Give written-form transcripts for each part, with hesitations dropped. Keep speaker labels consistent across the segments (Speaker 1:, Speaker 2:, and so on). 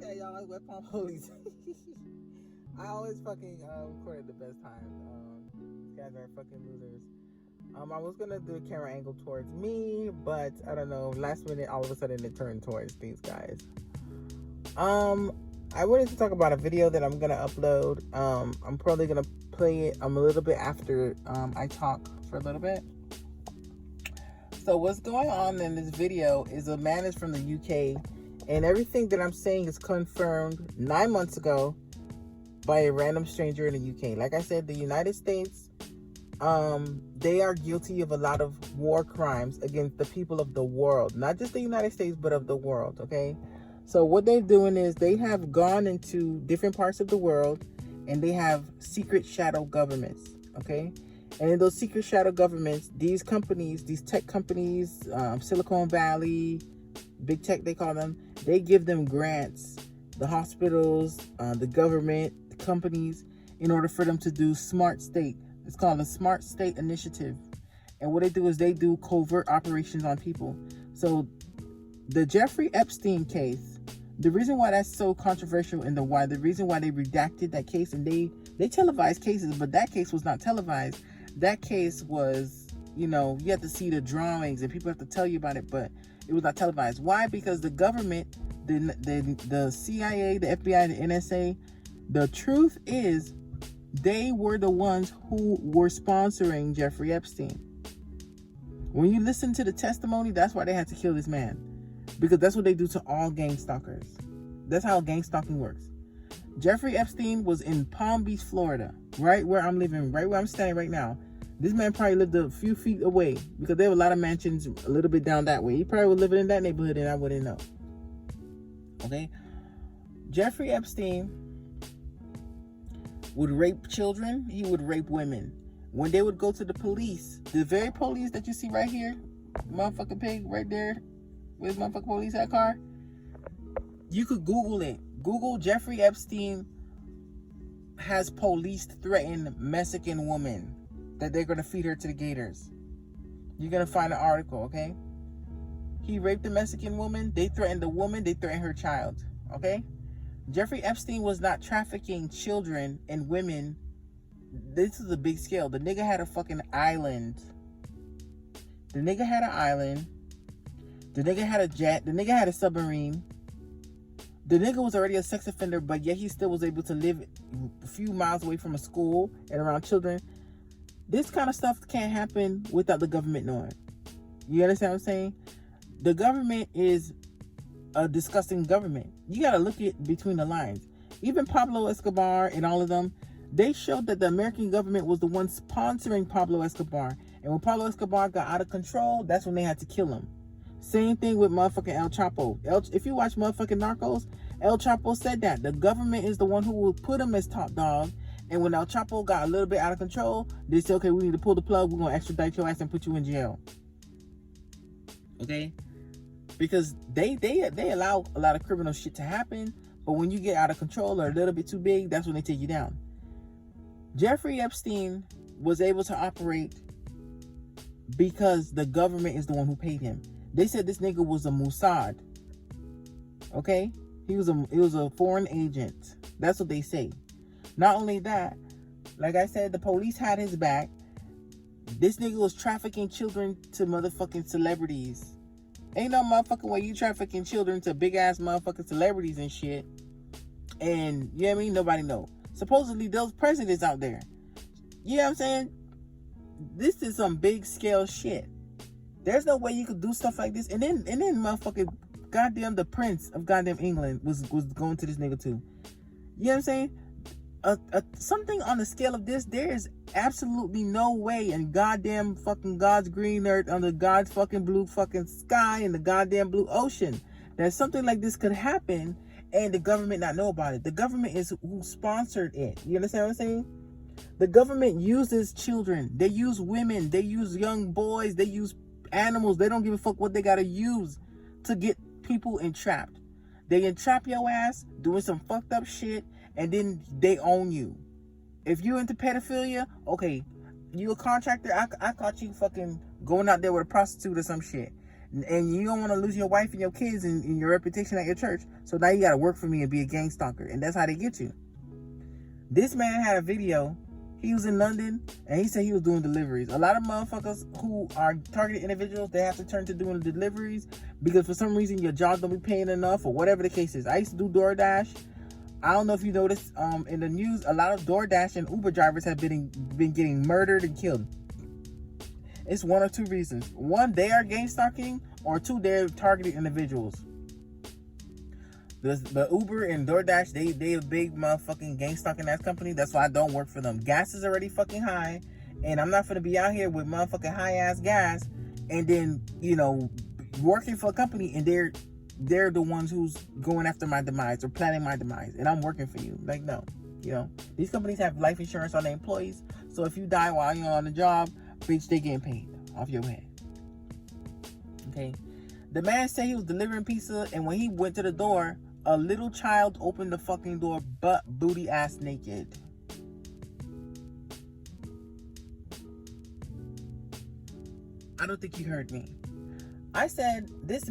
Speaker 1: that, y'all. Wet Palm Police. I always fucking record at the best time. These guys are fucking losers. I was gonna do a camera angle towards me, but I don't know. Last minute, all of a sudden, it turned towards these guys. I wanted to talk about a video that I'm gonna upload. I'm probably gonna play it a little bit after I talk for a little bit. So what's going on in this video is a man is from the UK, and everything that I'm saying is confirmed 9 months ago by a random stranger in the UK. Like I said, the United States, they are guilty of a lot of war crimes against the people of the world, not just the United States, but of the world. Okay. So what they're doing is they have gone into different parts of the world and they have secret shadow governments. Okay. And in those secret shadow governments, these companies, these tech companies, Silicon Valley, big tech, they call them, they give them grants, the hospitals, the government, the companies, in order for them to do smart state. It's called the Smart State Initiative. And what they do is they do covert operations on people. So the Jeffrey Epstein case, the reason why that's so controversial and the reason why they redacted that case, and they televised cases, but that case was not televised. That case was, you have to see the drawings and people have to tell you about it, but it was not televised. Why? Because the government, the CIA, the FBI, the NSA, the truth is they were the ones who were sponsoring Jeffrey Epstein. When you listen to the testimony, that's why they had to kill this man. Because that's what they do to all gang stalkers. That's how gang stalking works. Jeffrey Epstein was in Palm Beach, Florida, right where I'm living, right where I'm standing right now. This man probably lived a few feet away because there were a lot of mansions a little bit down that way. He probably was living in that neighborhood and I wouldn't know. Okay? Jeffrey Epstein would rape children. He would rape women. When they would go to the police, the very police that you see right here, motherfucking pig right there, where's motherfucking police at car? You could Google it. Google Jeffrey Epstein has police threaten Mexican woman that they're going to feed her to the gators. You're going to find an article, okay? He raped a Mexican woman. They threatened the woman. They threatened her child, okay? Jeffrey Epstein was not trafficking children and women. This is a big scale. The nigga had a fucking island. The nigga had an island. The nigga had a jet. The nigga had a submarine. The nigga was already a sex offender, but yet he still was able to live a few miles away from a school and around children. This kind of stuff can't happen without the government knowing. You understand what I'm saying? The government is a disgusting government. You got to look at between the lines. Even Pablo Escobar and all of them, they showed that the American government was the one sponsoring Pablo Escobar. And when Pablo Escobar got out of control, that's when they had to kill him. Same thing with motherfucking El Chapo. If you watch motherfucking Narcos, El Chapo said that. The government is the one who will put him as top dog. And when El Chapo got a little bit out of control, they said, okay, we need to pull the plug. We're going to extradite your ass and put you in jail. Okay? Because they allow a lot of criminal shit to happen. But when you get out of control or a little bit too big, that's when they take you down. Jeffrey Epstein was able to operate because the government is the one who paid him. They said this nigga was a Mossad. Okay? He was a foreign agent. That's what they say. Not only that, like I said, the police had his back. This nigga was trafficking children to motherfucking celebrities. Ain't no motherfucking way you trafficking children to big ass motherfucking celebrities and shit. And, you know what I mean? Nobody know. Supposedly those presidents out there. You know what I'm saying? This is some big scale shit. There's no way you could do stuff like this. And then motherfucking goddamn the Prince of goddamn England was going to this nigga too. You know what I'm saying? Something on the scale of this, there is absolutely no way in goddamn fucking God's green earth, under God's fucking blue fucking sky and the goddamn blue ocean, that something like this could happen and the government not know about it. The government is who sponsored it. You understand what I'm saying? The government uses children. They use women. They use young boys. They use animals. They don't give a fuck what they gotta use to get people entrapped. They entrap your ass doing some fucked up shit, and then they own you. If you into pedophilia, okay, you a contractor, I caught you fucking going out there with a prostitute or some shit. And you don't want to lose your wife and your kids and your reputation at your church. So now you got to work for me and be a gang stalker. And that's how they get you. This man had a video. He was in London and he said he was doing deliveries. A lot of motherfuckers who are targeted individuals, they have to turn to doing deliveries because for some reason your job don't be paying enough or whatever the case is. I used to do DoorDash. I don't know if you noticed in the news, a lot of DoorDash and Uber drivers have been getting murdered and killed. It's one of two reasons. One, they are gang stalking, or two, they're targeted individuals. The Uber and DoorDash, they a big motherfucking gang stalking ass company. That's why I don't work for them. Gas is already fucking high, and I'm not gonna be out here with motherfucking high ass gas, and then working for a company and they're the ones who's going after my demise or planning my demise, and I'm working for you. Like, no, these companies have life insurance on their employees, so if you die while you're on the job, bitch, they getting paid off your head. Okay, the man said he was delivering pizza, and when he went to the door, a little child opened the fucking door, butt booty ass naked. I don't think you heard me. I said this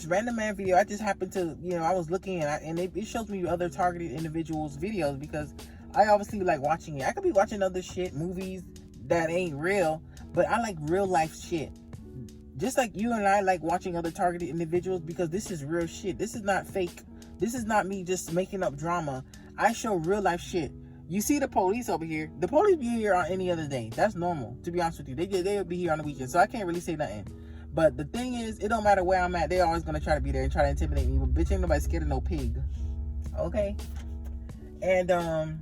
Speaker 1: random man video, I just happened to, I was looking and it shows me other targeted individuals' videos because I obviously like watching it. I could be watching other shit, movies that ain't real, but I like real life shit. Just like you and I like watching other targeted individuals because this is real shit. This is not fake. This is not me just making up drama. I show real life shit. You see the police over here. The police be here on any other day. That's normal, to be honest with you. They'll be here on the weekend, so I can't really say nothing. But the thing is, it don't matter where I'm at. They're always going to try to be there and try to intimidate me. But bitch, ain't nobody scared of no pig. Okay? And, I'm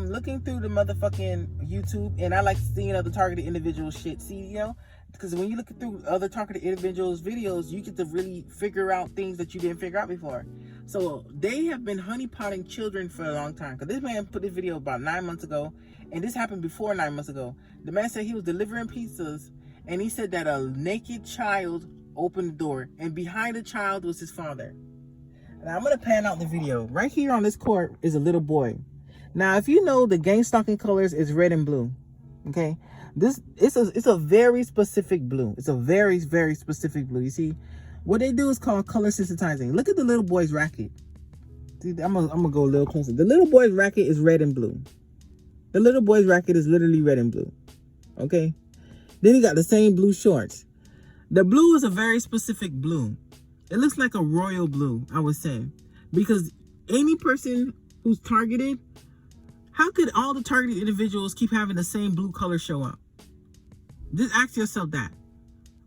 Speaker 1: looking through the motherfucking YouTube, and I like seeing other targeted individual shit. See, because when you look through other targeted individuals' videos, you get to really figure out things that you didn't figure out before. So they have been honeypotting children for a long time. Because this man put this video about 9 months ago, and this happened before 9 months ago. The man said he was delivering pizzas, and he said that a naked child opened the door, and behind the child was his father. Now I'm going to pan out the video. Right here on this court is a little boy. Now, if you know, the gang stalking colors is red and blue. Okay? It's a very specific blue. It's a very, very specific blue. You see, what they do is called color sensitizing. Look at the little boy's racket. See, I'm gonna go a little closer. The little boy's racket is red and blue. The little boy's racket is literally red and blue. Okay? Then he got the same blue shorts. The blue is a very specific blue. It looks like a royal blue, I would say. Because any person who's targeted, how could all the targeted individuals keep having the same blue color show up? Just ask yourself that.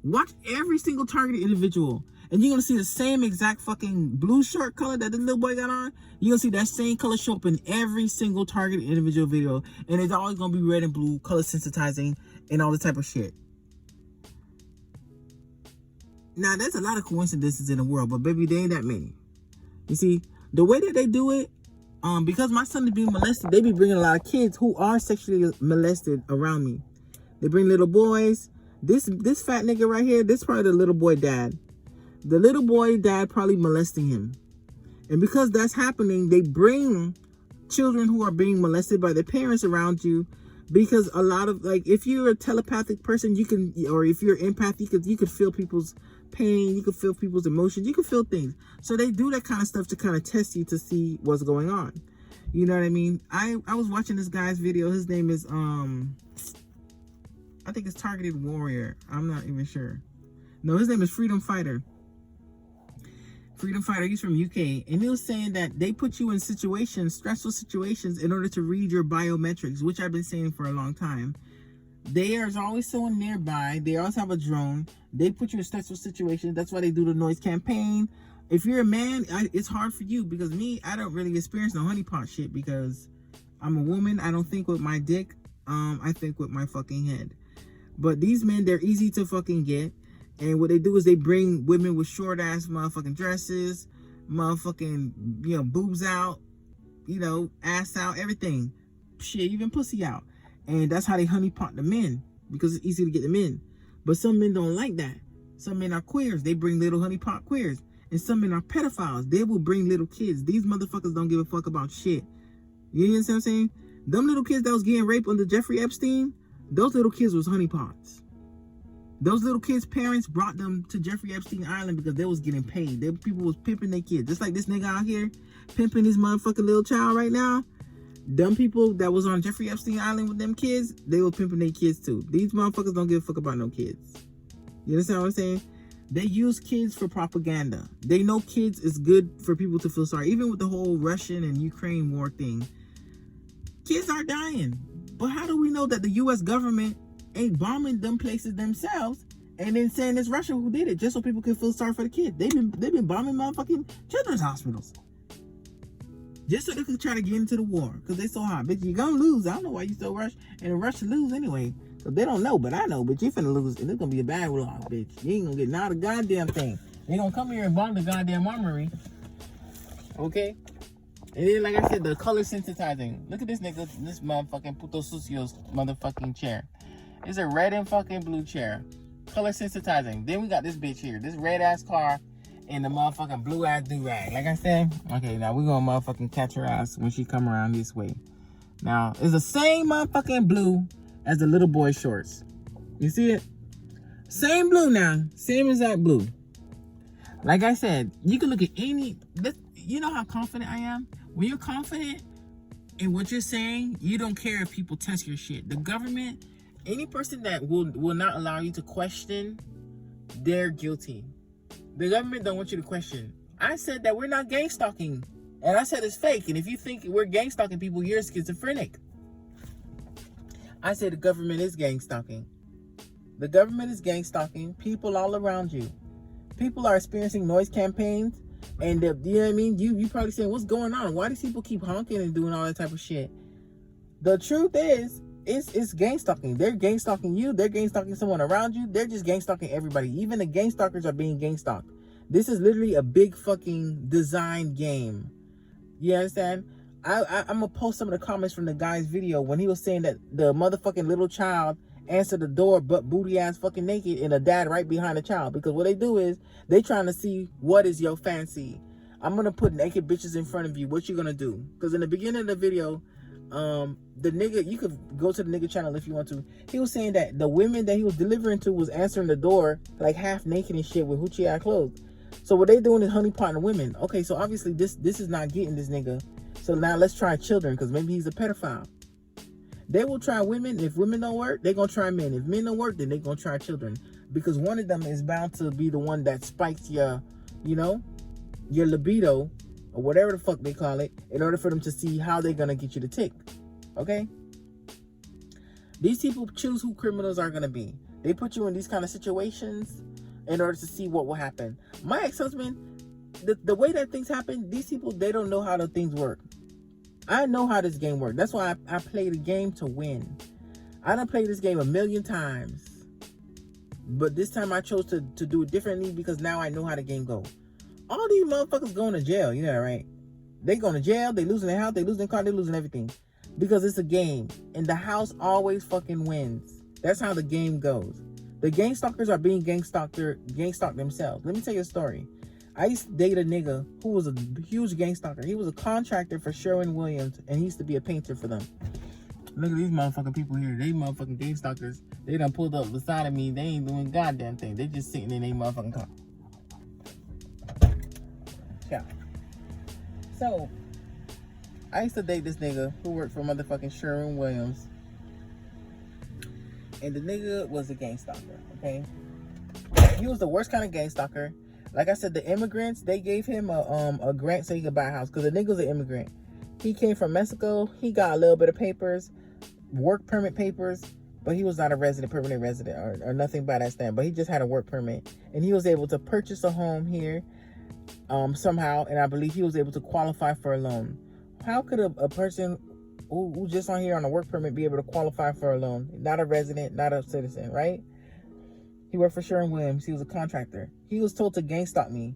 Speaker 1: Watch every single targeted individual, and you're going to see the same exact fucking blue shirt color that the little boy got on. You're going to see that same color show up in every single targeted individual video, and it's always going to be red and blue, color sensitizing, and all this type of shit. Now, there's a lot of coincidences in the world, but baby, they ain't that many. You see, the way that they do it, because my son is being molested, they be bringing a lot of kids who are sexually molested around me. They bring little boys. This fat nigga right here, this is probably the little boy dad. The little boy dad probably molesting him. And because that's happening, they bring children who are being molested by their parents around you. Because a lot of, like, if you're a telepathic person, you can, or if you're empathic, you could feel people's pain, you could feel people's emotions, you can feel things. So they do that kind of stuff to kind of test you to see what's going on. You know what I mean? I was watching this guy's video. His name is, I think it's Targeted Warrior. I'm not even sure. No, his name is Freedom Fighter. Freedom Fighter, he's from UK. And he was saying that they put you in situations, stressful situations, in order to read your biometrics, which I've been saying for a long time. There's always someone nearby. They always have a drone. They put you in stressful situations. That's why they do the noise campaign. If you're a man, it's hard for you, because me, I don't really experience no honeypot shit because I'm a woman. I don't think with my dick. I think with my fucking head. But these men, they're easy to fucking get. And what they do is they bring women with short ass motherfucking dresses, motherfucking, boobs out, ass out, everything. Shit, even pussy out. And that's how they honeypot the men, because it's easy to get the men. But some men don't like that. Some men are queers. They bring little honeypot queers. And some men are pedophiles. They will bring little kids. These motherfuckers don't give a fuck about shit. You know what I'm saying? Them little kids that was getting raped under Jeffrey Epstein, Those little kids was honeypots. Those little kids' parents brought them to Jeffrey Epstein Island because they was getting paid. People was pimping their kids. Just like this nigga out here pimping his motherfucking little child right now. Dumb people that was on Jeffrey Epstein Island with them kids, they was pimping their kids too. These motherfuckers don't give a fuck about no kids. You understand what I'm saying? They use kids for propaganda. They know kids is good for people to feel sorry. Even with the whole Russian and Ukraine war thing, kids are dying. But how do we know that the U.S. government ain't bombing them places themselves and then saying it's Russia who did it just so people can feel sorry for the kids? They've been bombing motherfucking children's hospitals just so they can try to get into the war because they so hot. Bitch, you gonna lose. I don't know why you so rush and Russia lose anyway. So they don't know, but I know. But you finna lose, and it's gonna be a bad loss, bitch. You ain't gonna get not a goddamn thing. They gonna come here and bomb the goddamn armory, okay? And then, like I said, the color sensitizing. Look at this nigga, this motherfucking puto sucio's motherfucking chair. It's a red and fucking blue chair. Color sensitizing. Then we got this bitch here, this red ass car, and the motherfucking blue ass do-rag. Like I said, okay, now we gonna motherfucking catch her ass when she come around this way. Now, it's the same motherfucking blue as the little boy shorts. You see it? Same blue now. Same exact blue. Like I said, you can look at any... You know how confident I am? When you're confident in what you're saying, you don't care if people test your shit. The government, any person that will not allow you to question, they're guilty. The government don't want you to question. I said that we're not gang stalking. And I said it's fake. And if you think we're gang stalking people, you're schizophrenic. I say the government is gang stalking. The government is gang stalking people all around you. People are experiencing noise campaigns, and you know what I mean? You probably saying, what's going on? Why do people keep honking and doing all that type of shit? The truth is, it's gang stalking. They're gang stalking you. They're gang stalking someone around you. They're just gang stalking everybody. Even the gang stalkers are being gang stalked. This is literally a big fucking design game. You understand? I'm gonna post some of the comments from the guy's video when he was saying that the motherfucking little child answered the door butt booty ass fucking naked and a dad right behind the child. Because what they do is they trying to see what is your fancy. I'm gonna put naked bitches in front of you. What you gonna do? Because in the beginning of the video, the nigga, you could go to the nigga channel if you want to. He was saying that the women that he was delivering to was answering the door like half naked and shit with hoochie ass clothes. So what they doing is honeypotting women. Okay, so obviously this is not getting this nigga. So now let's try children, because maybe he's a pedophile. They will try women. If women don't work, they're going to try men. If men don't work, then they're going to try children. Because one of them is bound to be the one that spikes your, you know, your libido, or whatever the fuck they call it, in order for them to see how they're going to get you to tick. Okay? These people choose who criminals are going to be. They put you in these kind of situations in order to see what will happen. My ex-husband, the way that things happen, these people, they don't know how the things work. I know how this game works. That's why I play the game to win. I done played this game a million times. But this time I chose to do it differently because now I know how the game goes. All these motherfuckers going to jail. You know that, right? They going to jail. They losing their house. They losing their car. They losing everything. Because it's a game. And the house always fucking wins. That's how the game goes. The gang stalkers are being gang stalked themselves. Let me tell you a story. I used to date a nigga who was a huge gang stalker. He was a contractor for Sherwin-Williams, and he used to be a painter for them. Look at these motherfucking people here. They motherfucking gang stalkers. They done pulled up beside of me. They ain't doing goddamn thing. They just sitting in their motherfucking car. Yeah. So, I used to date this nigga who worked for motherfucking Sherwin-Williams. And the nigga was a gang stalker, okay? He was the worst kind of gang stalker. Like I said, the immigrants, they gave him a grant so he could buy a house. Because the nigga was an immigrant. He came from Mexico. He got a little bit of papers, work permit papers. But he was not a permanent resident or nothing by that stand. But he just had a work permit. And he was able to purchase a home here somehow. And I believe he was able to qualify for a loan. How could a person who just on here on a work permit be able to qualify for a loan? Not a resident, not a citizen, right? He worked for Sherwin-Williams. He was a contractor. He was told to gang stalk me.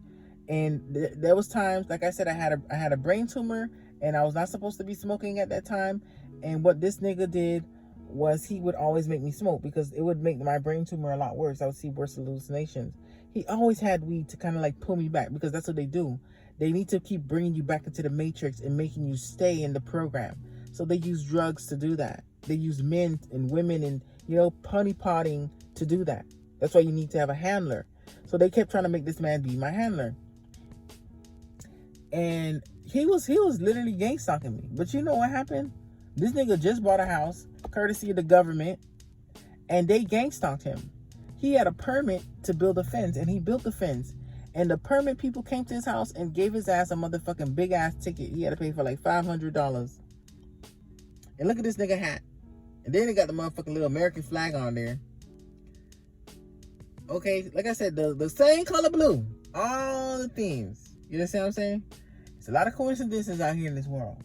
Speaker 1: And there was times, like I said, I had a brain tumor and I was not supposed to be smoking at that time. And what this nigga did was he would always make me smoke because it would make my brain tumor a lot worse. I would see worse hallucinations. He always had weed to kind of like pull me back because that's what they do. They need to keep bringing you back into the matrix and making you stay in the program. So they use drugs to do that. They use men and women and honeypotting to do that. That's why you need to have a handler. So they kept trying to make this man be my handler. And he was literally gang stalking me. But you know what happened? This nigga just bought a house, courtesy of the government, and they gang stalked him. He had a permit to build a fence, and he built the fence. And the permit people came to his house and gave his ass a motherfucking big ass ticket. He had to pay for like $500. And look at this nigga hat. And then he got the motherfucking little American flag on there. Okay, like I said, the same color blue. All the themes. You understand what I'm saying? It's a lot of coincidences out here in this world.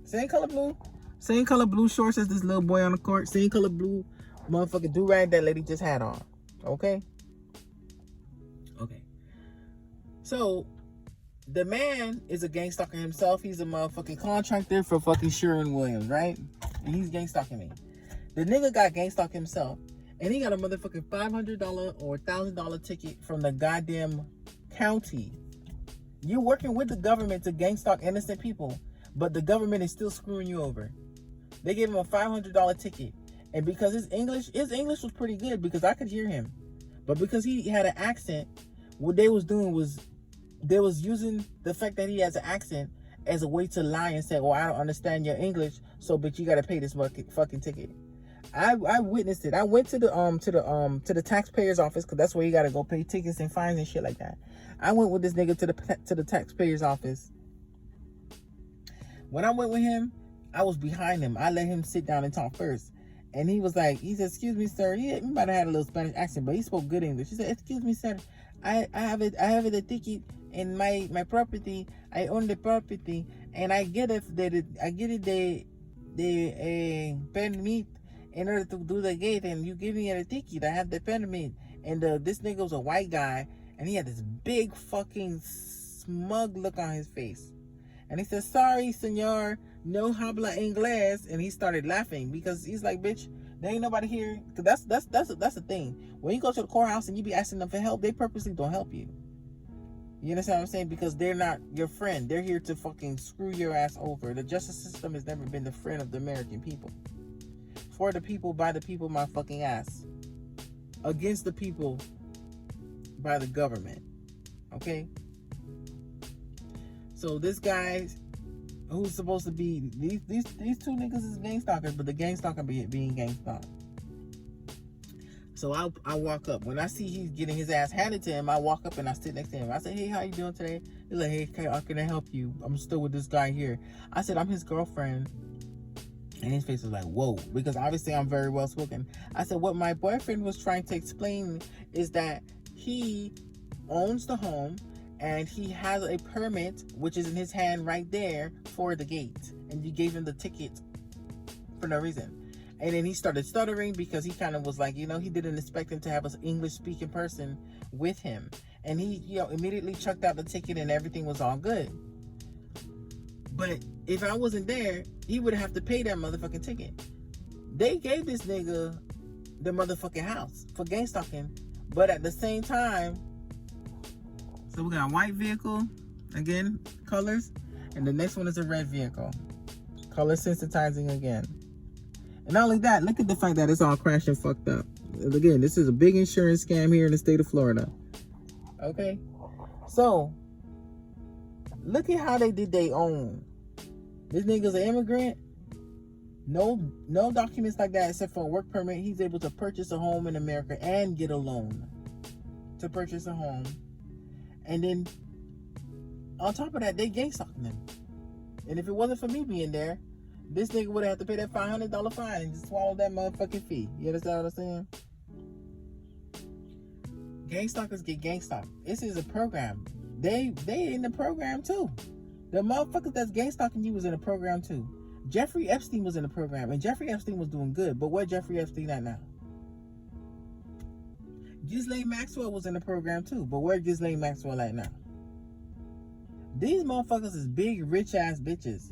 Speaker 1: Same color blue. Same color blue shorts as this little boy on the court. Same color blue motherfucking do-rag that lady just had on. Okay? Okay. So, the man is a gang stalker himself. He's a motherfucking contractor for fucking Sherwin-Williams, right? And he's gang stalking me. The nigga got gang stalked himself. And he got a motherfucking $500 or $1,000 ticket from the goddamn county. You're working with the government to gang stalk innocent people, but the government is still screwing you over. They gave him a $500 ticket. And because his English was pretty good because I could hear him. But because he had an accent, what they was doing was they was using the fact that he has an accent as a way to lie and say, "Oh, I don't understand your English, so but you gotta pay this fucking ticket." I witnessed it. I went to the taxpayer's office because that's where you gotta go pay tickets and fines and shit like that. I went with this nigga to the taxpayer's office. When I went with him, I was behind him. I let him sit down and talk first. And he said, "Excuse me, sir." He might have had a little Spanish accent, but he spoke good English. He said, "Excuse me, sir. I have a ticket in my property. I own the property, and I get the permit in order to do the gate, and you give me a ticket. I have the permit." And this nigga was a white guy, and he had this big fucking smug look on his face. And he said, "Sorry, senor, no habla inglés." And he started laughing because he's like, "Bitch, there ain't nobody here." Because that's the thing. When you go to the courthouse and you be asking them for help, they purposely don't help you. You understand what I'm saying? Because they're not your friend. They're here to fucking screw your ass over. The justice system has never been the friend of the American people. For the people, by the people, my fucking ass. Against the people, by the government. Okay? So this guy who's supposed to be these two niggas is gang stalkers, but the gang stalker being gang stalked. So I walk up. When I see he's getting his ass handed to him, I walk up and I sit next to him. I say, "Hey, how you doing today?" He's like, "Hey, how can I help you? I'm still with this guy here." I said, "I'm his girlfriend." And his face was like, "Whoa," because obviously I'm very well spoken. I said, "What my boyfriend was trying to explain is that he owns the home and he has a permit, which is in his hand right there, for the gate. And you gave him the ticket for no reason." And then he started stuttering because he kind of was like, he didn't expect him to have an English-speaking person with him. And he, immediately chucked out the ticket and everything was all good. But if I wasn't there, he would have to pay that motherfucking ticket. They gave this nigga the motherfucking house for gang stalking. But at the same time, so we got a white vehicle, again, colors. And the next one is a red vehicle. Color sensitizing again. And not only that, look at the fact that it's all crashed and fucked up. Again, this is a big insurance scam here in the state of Florida. Okay? So, look at how they did their own. This nigga's an immigrant. No documents like that except for a work permit. He's able to purchase a home in America and get a loan to purchase a home. And then, on top of that, they gang stalking him. And if it wasn't for me being there, this nigga would have to pay that $500 fine and just swallow that motherfucking fee. You understand what I'm saying? Gang stalkers get gang stalked. This is a program. They in the program too. The motherfuckers that's gang stalking you was in the program too. Jeffrey Epstein was in the program, and Jeffrey Epstein was doing good. But where Jeffrey Epstein at now? Ghislaine Maxwell was in the program too. But where Ghislaine Maxwell at now? These motherfuckers is big, rich ass bitches.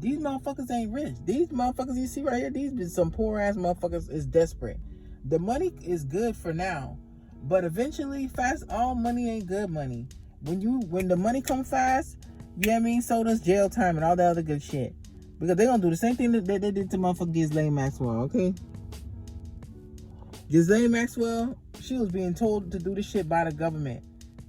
Speaker 1: These motherfuckers ain't rich. These motherfuckers you see right here, these be some poor ass motherfuckers is desperate. The money is good for now, but eventually, all money ain't good money. When the money come fast, you know what I mean? So does jail time and all that other good shit. Because they gonna do the same thing that they did to motherfucking Ghislaine Maxwell, okay? Ghislaine Maxwell, she was being told to do this shit by the government.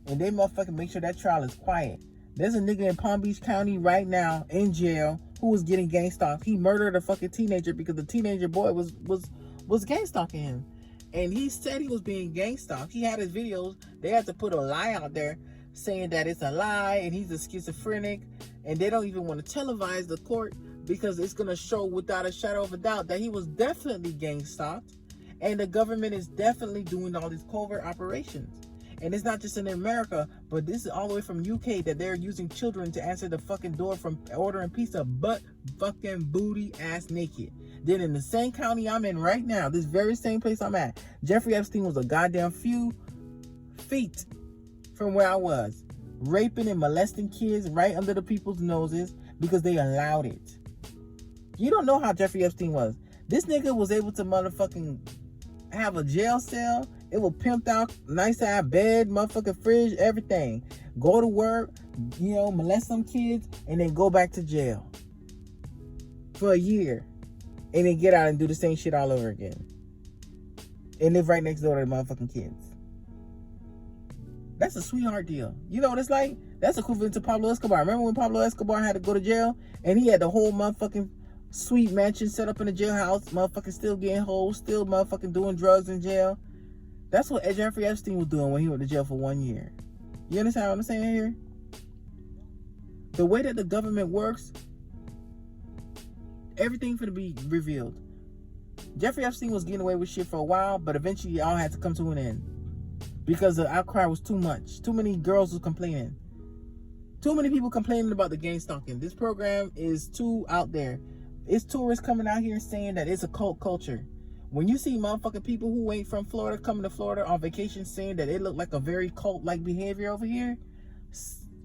Speaker 1: And they motherfucking make sure that trial is quiet. There's a nigga in Palm Beach County right now in jail who was getting gang stalked. He murdered a fucking teenager because the teenager boy was gang stalking him. And he said he was being gang stalked. He had his videos. They had to put a lie out there saying that it's a lie and he's a schizophrenic. And they don't even want to televise the court because it's going to show without a shadow of a doubt that he was definitely gang stalked. And the government is definitely doing all these covert operations. And it's not just in America, but this is all the way from UK that they're using children to answer the fucking door from ordering pizza, butt fucking booty ass naked. Then in the same county I'm in right now, this very same place I'm at, Jeffrey Epstein was a goddamn few feet from where I was, raping and molesting kids right under the people's noses because they allowed it. You don't know how Jeffrey Epstein was. This nigga was able to motherfucking have a jail cell. It was pimped out, nice ass bed, motherfucking fridge, everything. Go to work, molest some kids, and then go back to jail for a year. And then get out and do the same shit all over again. And live right next door to the motherfucking kids. That's a sweetheart deal. You know what it's like? That's equivalent to Pablo Escobar. Remember when Pablo Escobar had to go to jail? And he had the whole motherfucking sweet mansion set up in the jailhouse. Motherfucking still getting hoes. Still motherfucking doing drugs in jail. That's what Jeffrey Epstein was doing when he went to jail for 1 year. You understand what I'm saying here? The way that the government works, everything finna be revealed. Jeffrey Epstein was getting away with shit for a while, but eventually it all had to come to an end. Because the outcry was too much. Too many girls was complaining. Too many people complaining about the gang stalking. This program is too out there. It's tourists coming out here saying that it's a cult culture. When you see motherfucking people who ain't from Florida coming to Florida on vacation saying that it look like a very cult-like behavior over here,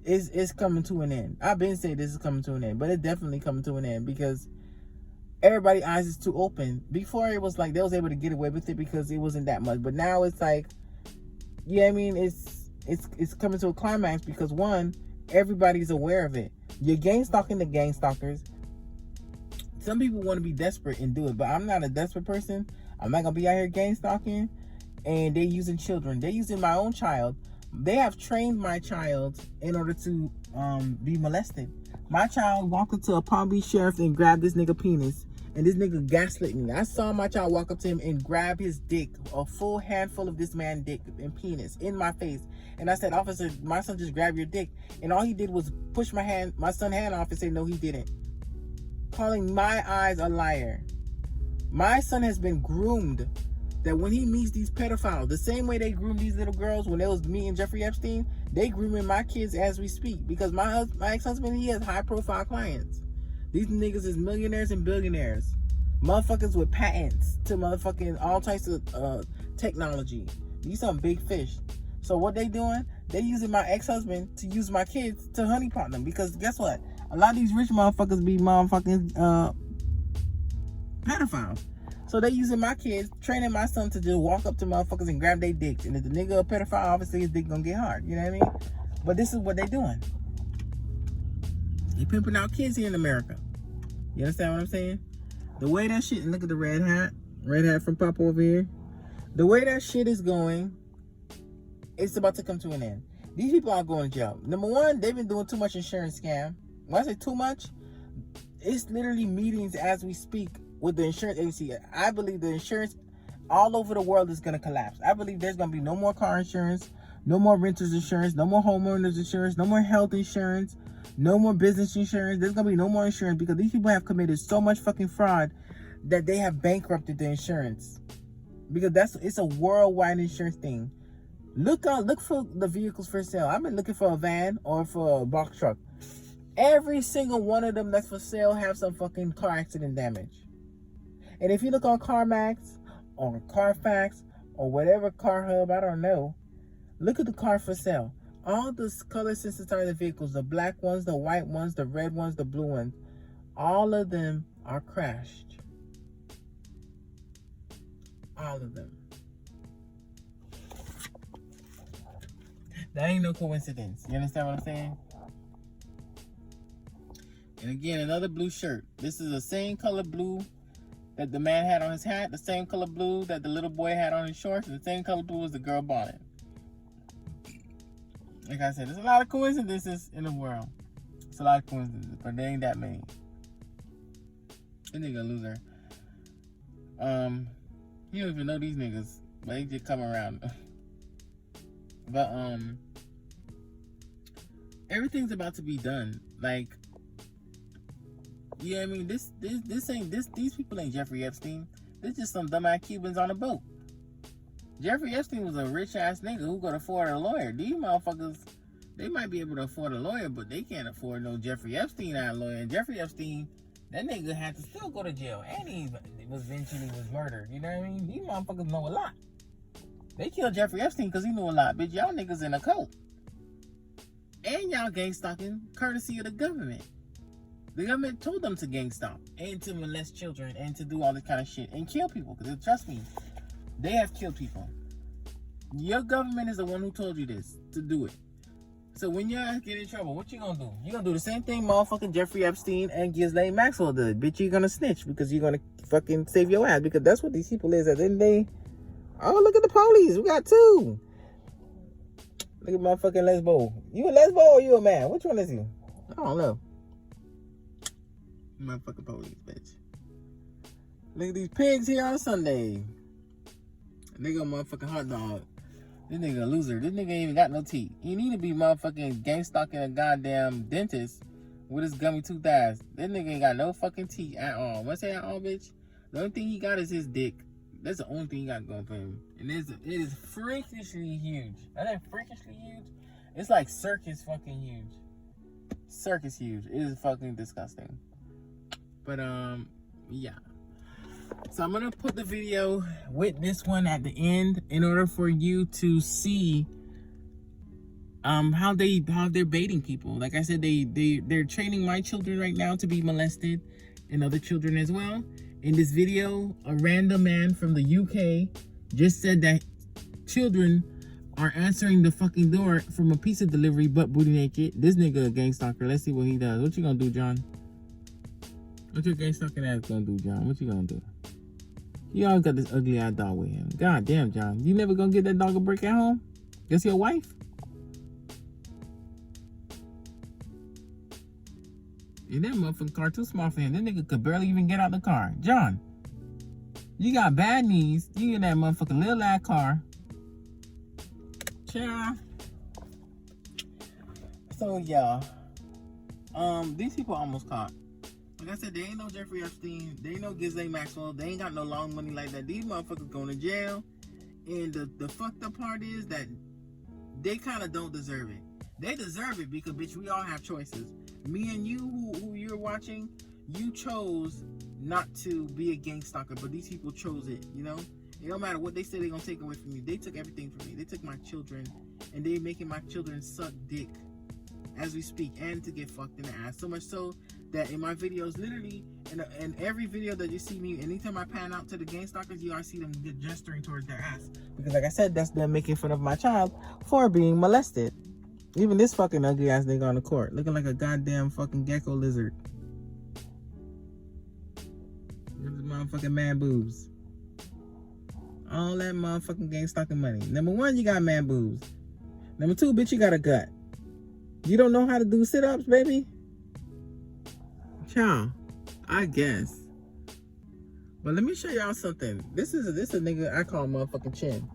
Speaker 1: it's coming to an end. I've been saying this is coming to an end, but it's definitely coming to an end because everybody's eyes is too open. Before it was like they was able to get away with it because it wasn't that much, but now it's like, yeah, I mean, it's coming to a climax because one, everybody's aware of it. You're gang stalking the gang stalkers. Some people want to be desperate and do it, but I'm not a desperate person. I'm not gonna be out here gang stalking. And they're using children. They're using my own child. They have trained my child in order to be molested. My child walked up to a Palm Beach sheriff and grabbed this nigga penis, and this nigga gaslit me. I saw my child walk up to him and grab his dick, a full handful of this man's dick and penis in my face. And I said, "Officer, my son just grabbed your dick." And all he did was push my son's hand off and say, "No, he didn't." Calling my eyes a liar. My son has been groomed that when he meets these pedophiles, the same way they groomed these little girls when it was me and Jeffrey Epstein, they grooming my kids as we speak. Because my ex-husband, he has high-profile clients. These niggas is millionaires and billionaires. Motherfuckers with patents to motherfucking all types of technology. These some big fish. So what they doing? They using my ex-husband to use my kids to honeypot them. Because guess what? A lot of these rich motherfuckers be motherfucking pedophiles. So they using my kids, training my son to just walk up to motherfuckers and grab their dicks. And if the nigga a pedophile, obviously his dick gonna get hard. You know what I mean? But this is what they doing. They pimping out kids here in America. You understand what I'm saying? The way that shit, and look at the red hat from Papa over here. The way that shit is going, it's about to come to an end. These people are going to jail. Number one, they've been doing too much insurance scam. When I say too much, it's literally meetings as we speak with the insurance agency. I believe the insurance all over the world is going to collapse. I believe there's going to be no more car insurance, no more renters insurance, no more homeowners insurance, no more health insurance, no more business insurance. There's going to be no more insurance because these people have committed so much fucking fraud that they have bankrupted the insurance. Because it's a worldwide insurance thing. Look for the vehicles for sale. I've been looking for a van or for a box truck. Every single one of them that's for sale have some fucking car accident damage. And if you look on CarMax or Carfax or whatever car hub, I don't know, look at the car for sale. All the color sensitized vehicles, the black ones, the white ones, the red ones, the blue ones, all of them are crashed. All of them. That ain't no coincidence. You understand what I'm saying? And again, another blue shirt. This is the same color blue that the man had on his hat, the same color blue that the little boy had on his shorts, and the same color blue as the girl bonnet. Like I said, there's a lot of coincidences in the world. It's a lot of coincidences, but there ain't that many. This nigga a loser. You don't even know these niggas, but they just come around. But everything's about to be done. Like, you know what I mean? These people ain't Jeffrey Epstein. This just some dumbass Cubans on a boat. Jeffrey Epstein was a rich ass nigga who could afford a lawyer. These motherfuckers, they might be able to afford a lawyer, but they can't afford no Jeffrey Epstein as a lawyer. And Jeffrey Epstein, that nigga had to still go to jail, and he was eventually murdered. You know what I mean? These motherfuckers know a lot. They killed Jeffrey Epstein because he knew a lot. Bitch, y'all niggas in a cult. And y'all gang stalking courtesy of the government. The government told them to gang stalk and to molest children and to do all this kind of shit and kill people. Because trust me, they have killed people. Your government is the one who told you this, to do it. So when your ass get in trouble, what you gonna do? You gonna do the same thing motherfucking Jeffrey Epstein and Ghislaine Maxwell did. Bitch, you gonna snitch because you're gonna fucking save your ass. Because that's what these people is. At the end of the day, oh, look at the police. We got two. Look at motherfucking Lesbo. You a Lesbo or you a man? Which one is you? I don't know. Motherfucking police, bitch. Look at these pigs here on Sunday. Nigga motherfucking hot dog. This nigga a loser. This nigga ain't even got no teeth. He need to be motherfucking gang stalking a goddamn dentist with his gummy tooth ass. This nigga ain't got no fucking teeth at all. What's that at all, bitch? The only thing he got is his dick. That's the only thing he got going for him. And it is freakishly huge. That ain't freakishly huge. It's like circus fucking huge. Circus huge. It is fucking disgusting. But yeah. So I'm gonna put the video with this one at the end in order for you to see how they're baiting people. Like I said, they're training my children right now to be molested and other children as well. In this video, a random man from the UK just said that children are answering the fucking door from a pizza delivery butt booty naked. This nigga a gang stalker. Let's see what he does. What you gonna do, John? What your gang stalking ass gonna do, John? What you gonna do? You always got this ugly ass dog with him. God damn, John. You never gonna get that dog a break at home? That's your wife? And that motherfucking car too small for him. That nigga could barely even get out the car. John, you got bad knees. You in that motherfucking little ass car. Ciao. So yeah. These people almost caught. Like I said, they ain't no Jeffrey Epstein. They ain't no Ghislaine Maxwell. They ain't got no long money like that. These motherfuckers going to jail. And the fucked up part is that they kind of don't deserve it. They deserve it because, bitch, we all have choices. Me and you, who you're watching, you chose not to be a gang stalker, but these people chose it, you know? It don't matter what they say they're going to take away from me. They took everything from me. They took my children, and they making my children suck dick as we speak, and to get fucked in the ass. So much so that in my videos, literally, in every video that you see me, anytime I pan out to the gang stalkers, you always see them gesturing towards their ass. Because like I said, that's them making fun of my child for being molested. Even this fucking ugly ass nigga on the court, looking like a goddamn fucking gecko lizard. Look at this motherfucking man boobs. All that motherfucking gang stalking money. Number one, you got man boobs. Number two, bitch, you got a gut. You don't know how to do sit-ups, baby? Ciao. I guess. But let me show y'all something. This is a nigga I call motherfucking Chin.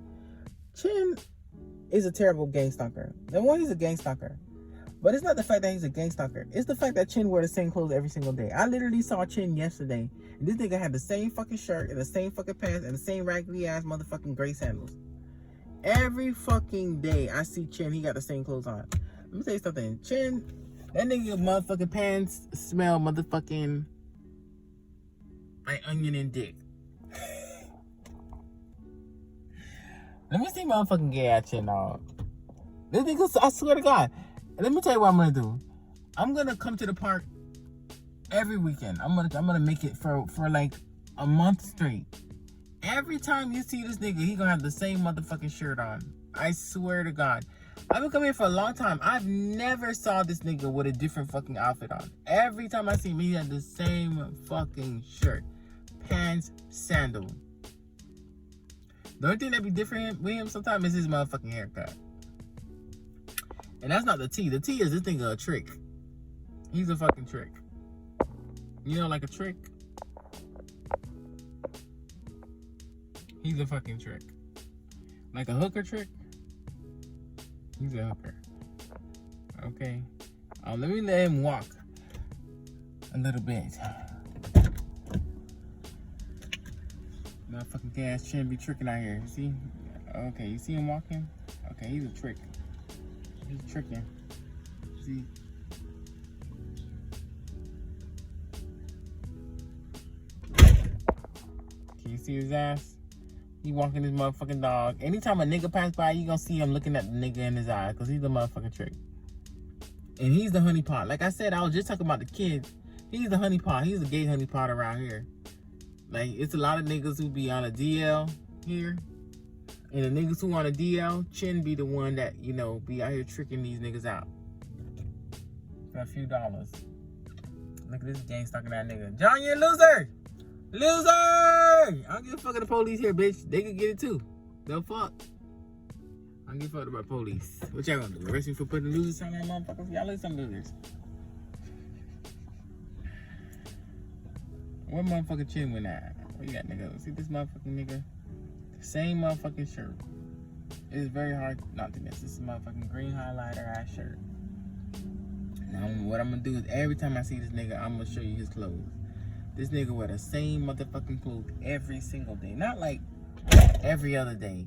Speaker 1: Chin is a terrible gang stalker. Number one, he's a gang stalker. But it's not the fact that he's a gang stalker. It's the fact that Chin wear the same clothes every single day. I literally saw Chin yesterday. And this nigga had the same fucking shirt and the same fucking pants and the same raggedy ass motherfucking gray sandals. Every fucking day I see Chin, he got the same clothes on. Let me tell you something. Chin, that nigga motherfucking pants smell motherfucking like onion and dick. Let me see motherfucking gay ass Chin, dog. This nigga, I swear to God. Let me tell you what I'm gonna do. I'm gonna come to the park every weekend. I'm gonna make it for like a month straight. Every time you see this nigga, he gonna have the same motherfucking shirt on. I swear to God. I've been coming here for a long time. I've never saw this nigga with a different fucking outfit on. Every time I see him, he had the same fucking shirt. Cannes Sandal. The only thing that be different with him sometimes is his motherfucking haircut. And that's not the T. The T is this nigga a trick. He's a fucking trick. You know, like a trick? He's a fucking trick. Like a hooker trick? He's a hooker. Okay. Let me let him walk a little bit. Motherfucking gas chin be tricking out here. You see? Okay, you see him walking? Okay, he's a trick. He's tricking. See? Can you see his ass? He walking his motherfucking dog. Anytime a nigga pass by, you gonna see him looking at the nigga in his eye, because he's the motherfucking trick. And he's the honeypot. Like I said, I was just talking about the kid. He's the honeypot. He's the gay honeypot around here. Like, it's a lot of niggas who be on a DL here. And the niggas who on a DL, Chin be the one that, you know, be out here tricking these niggas out. For a few dollars. Look at this gang stalking that nigga. John, you a loser! Loser! I don't give a fuck of the police here, bitch. They could get it too. They'll fuck. I don't give a fuck about police. What y'all gonna do? Arrest me for putting losers sign on motherfuckers? Y'all listen to losers. Where motherfucking Chin went at? Where you at, nigga? See this motherfucking nigga? Same motherfucking shirt. It's very hard not to miss. This is a motherfucking green highlighter ass shirt. Now, what I'm gonna do is every time I see this nigga, I'm gonna show you his clothes. This nigga wear the same motherfucking clothes every single day. Not like every other day.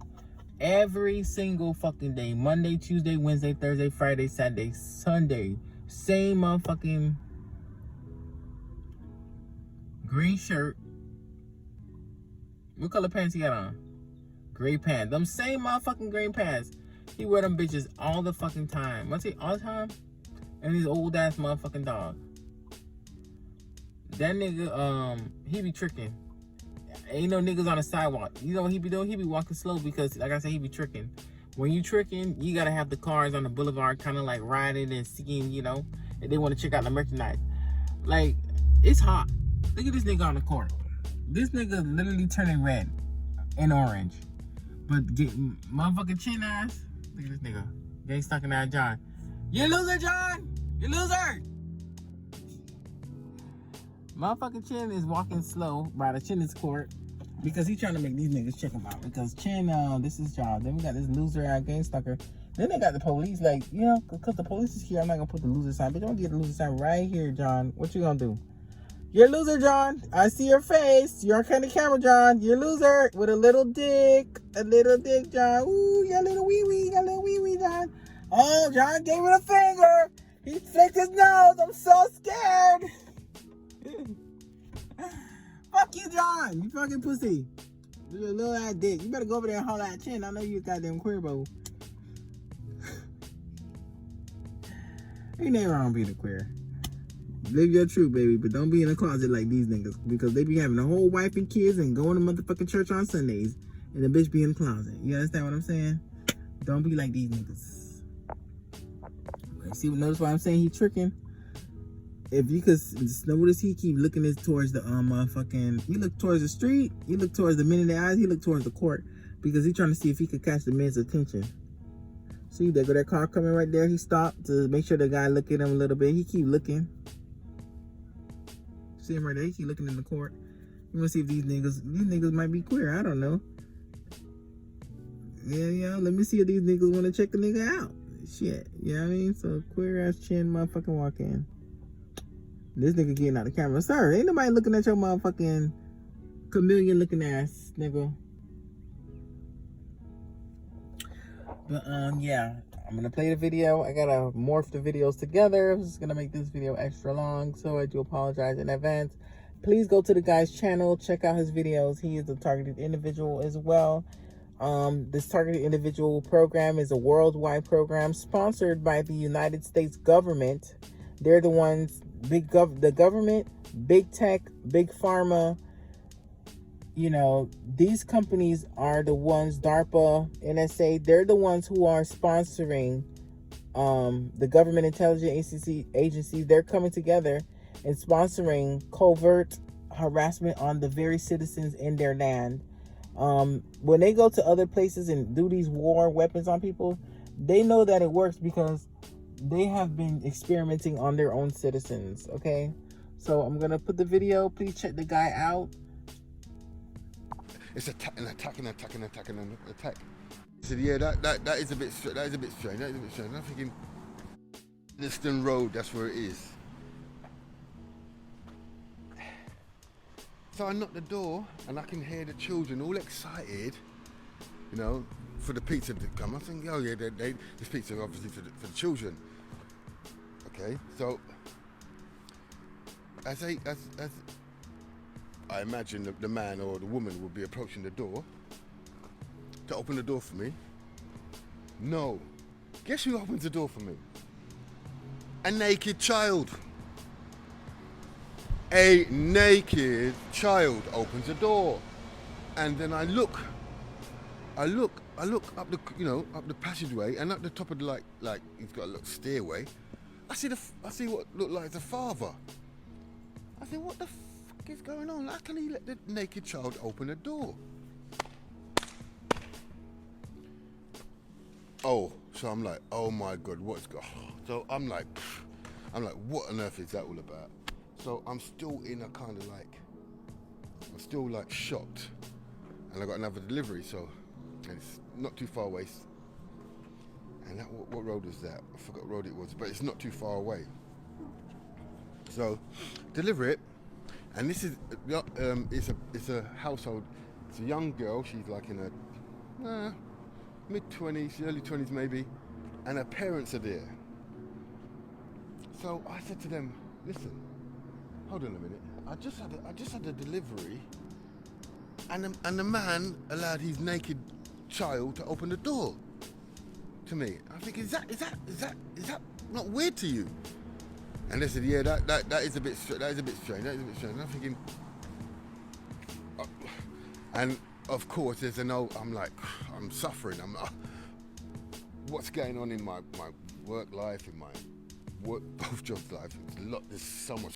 Speaker 1: Every single fucking day. Monday, Tuesday, Wednesday, Thursday, Friday, Saturday, Sunday. Same motherfucking green shirt. What color pants he got on? Gray pants. Them same motherfucking green pants. He wear them bitches all the fucking time. What's he all the time? And his old ass motherfucking dog. That nigga, he be tricking. Ain't no niggas on the sidewalk. You know what he be doing? He be walking slow because, like I said, he be tricking. When you tricking, you gotta have the cars on the boulevard kind of like riding and seeing, you know, and they want to check out the merchandise. Like, it's hot. Look at this nigga on the court. This nigga literally turning red and orange. But get motherfucking Chin ass. Look at this nigga. Gang stuck in that John. You loser, John! You loser! Motherfucking Chin is walking slow by the Chin's court because he's trying to make these niggas check him out. Because Chin, this is John. Then we got this loser ass gang stalker. Then they got the police, like, you know, because the police is here. I'm not gonna put the loser sign, but I'm gonna get the loser sign right here, John. What you gonna do? You're a loser, John. I see your face. You're on the camera, John. You're a loser with a little dick. A little dick, John. Ooh, you got a little wee-wee. You got a little wee-wee, John. Oh, John gave it a finger. He flicked his nose. I'm so scared. Fuck you, John. You fucking pussy. You're a little ass dick. You better go over there and holler at Chin. I know you a goddamn queer, bro. Ain't nothing wrong being a queer. Live your truth, baby, but don't be in a closet like these niggas, because they be having a whole wife and kids and going to motherfucking church on Sundays, and the bitch be in the closet. You understand what I'm saying? Don't be like these niggas. See, notice why I'm saying he tricking? If you could notice, he keep looking towards the motherfucking. He look towards the street. He look towards the men in the eyes. He look towards the court because he trying to see if he could catch the men's attention. See, there go that car coming right there. He stopped to make sure the guy look at him a little bit. He keep looking. See him right there. He keep looking in the court. You want to see if these niggas might be queer. I don't know. Yeah. Let me see if these niggas want to check the nigga out. Shit. You know what I mean? So queer ass Chin motherfucking walk in. This nigga getting out the camera. Sir, ain't nobody looking at your motherfucking chameleon looking ass, nigga. But, yeah. I'm gonna play the video. I gotta morph the videos together. I'm just gonna make this video extra long, so I do apologize in advance. Please go to the guy's channel. Check out his videos. He is a targeted individual as well. This targeted individual program is a worldwide program sponsored by the United States government. They're the ones, the government, big tech, big pharma. You know, these companies are the ones, DARPA, NSA, they're the ones who are sponsoring the government intelligence agencies. They're coming together and sponsoring covert harassment on the very citizens in their land. When they go to other places and do these war weapons on people, they know that it works because they have been experimenting on their own citizens. Okay, so I'm gonna put the video. Please check the guy out.
Speaker 2: It's an attack. So yeah, that is a bit strange. That is a bit strange. I'm thinking, Liston Road. That's where it is. So I knock the door and I can hear the children all excited, you know, for the pizza to come. I think, oh yeah, this pizza obviously for the children. Okay, so as I imagine the man or the woman will be approaching the door to open the door for me. No, guess who opens the door for me? A naked child. A naked child opens the door, and then I look up the, you know, up the passageway and up the top of the like he's got a little stairway. I see what looked like the father. I said, what the fuck is going on? How can he let the naked child open the door? Oh, so I'm like, oh my God, what's going on? So I'm like, what on earth is that all about? So I'm still in a kind of like, I'm still like shocked. And I got another delivery, so, and it's not too far away. And that, what road was that? I forgot what road it was, but it's not too far away. So, deliver it, and this is, it's a household, it's a young girl, she's like in her mid-20s, early 20s maybe, and her parents are there. So I said to them, listen, hold on a minute. I just had a delivery, and the man allowed his naked child to open the door to me. I think, is that not weird to you? And they said, yeah, that is a bit strange. I'm thinking, and of course there's I'm like, I'm suffering. What's going on in my work life, in my both jobs life? There's so much